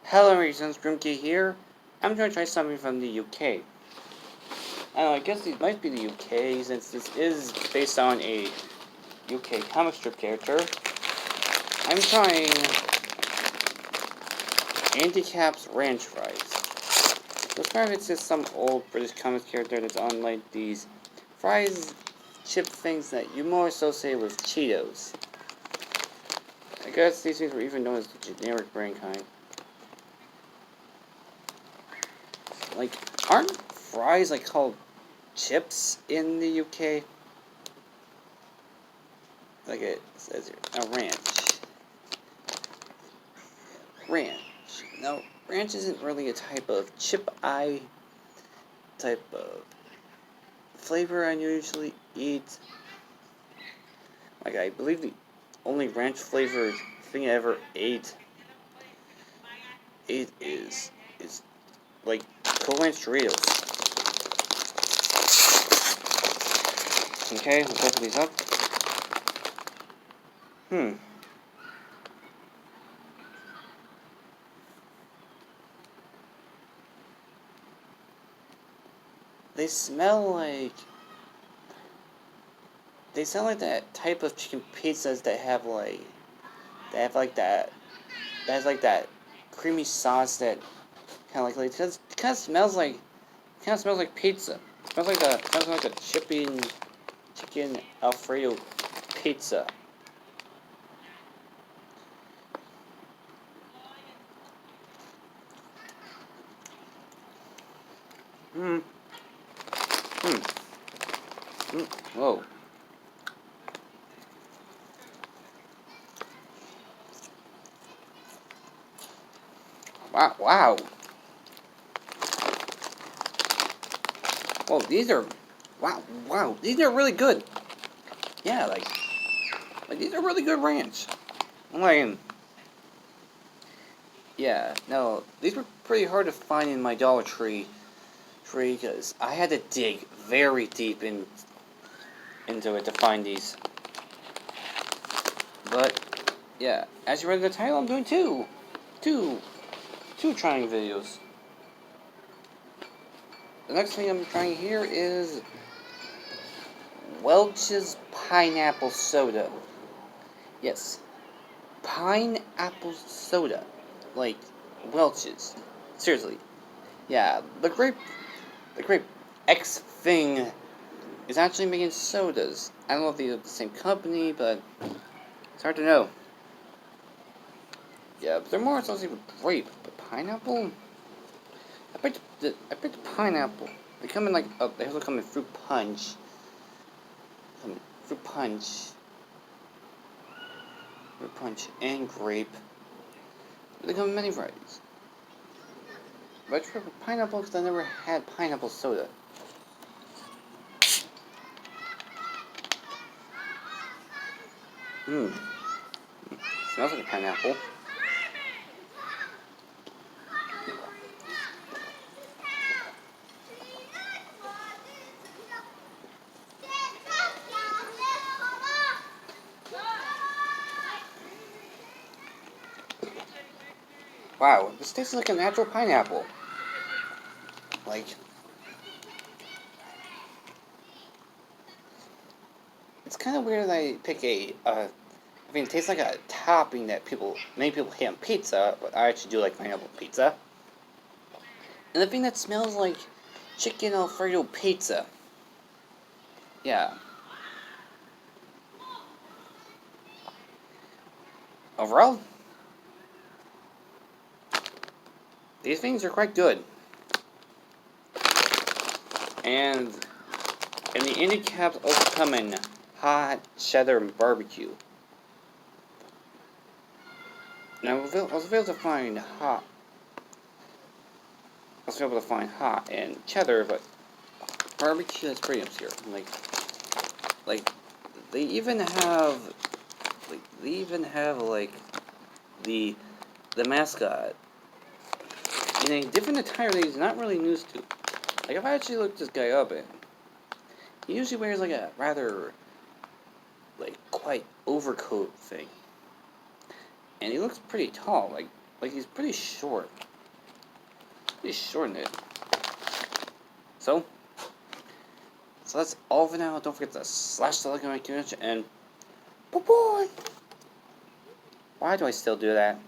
Hello, reasons Grimkey here. I'm going to try something from the UK. I guess it might be the UK since this is based on a UK comic strip character. I'm trying Andy Cap's Ranch Fries. Describe it's just some old British comic character that's on like these fries chip things that you more associate with Cheetos. I guess these things were even known as the generic brand kind. Like, aren't fries like called chips in the UK? Like it says here, a ranch. Ranch. No, ranch isn't really a type of chip-eye type of flavor I usually eat. Like, I believe the only ranch flavored thing I ever ate is like Cool Ranch Doritos. Okay, let's open these up. They smell like... They sound like that type of chicken pizzas that have like... That has like that creamy sauce that kind of it kind of smells like pizza. It smells like a chicken Alfredo pizza. Whoa. Wow. Oh, these are... Wow. These are really good. Yeah, like these are really good ranch. Like, yeah, no, these were pretty hard to find in my Dollar Tree because I had to dig very deep into it to find these. But, yeah, as you read the title, I'm doing two trying videos. The next thing I'm trying here is Welch's Pineapple Soda. Yes, pineapple soda. Like, Welch's. Seriously. Yeah, the grape X thing is actually making sodas. I don't know if these are the same company, but it's hard to know. Yeah, but they're more associated with grape, but pineapple? I picked the pineapple. They come in like, they also come in fruit punch. Fruit punch and grape. But they come in many varieties. But I tried pineapple because I never had pineapple soda. Smells like a pineapple. Wow, this tastes like a natural pineapple. Like, it's kind of weird that I pick I mean, it tastes like a topping that many people hate on pizza, but I actually do like pineapple pizza. And the thing that smells like chicken Alfredo pizza. Yeah. Overall, these things are quite good. And the indie caps also come in hot, cheddar, and barbecue. Now, I was able to find hot. I was able to find hot and cheddar, but barbecue is pretty obscure. Like they even have the mascot in a different attire that he's not really used to. Like, if I actually looked this guy up, and he usually wears like a rather quite overcoat thing, and he looks pretty tall. Like, Like, he's pretty short. Pretty short in it. So that's all for now. Don't forget to slash the like on my community and bye-bye. Why do I still do that?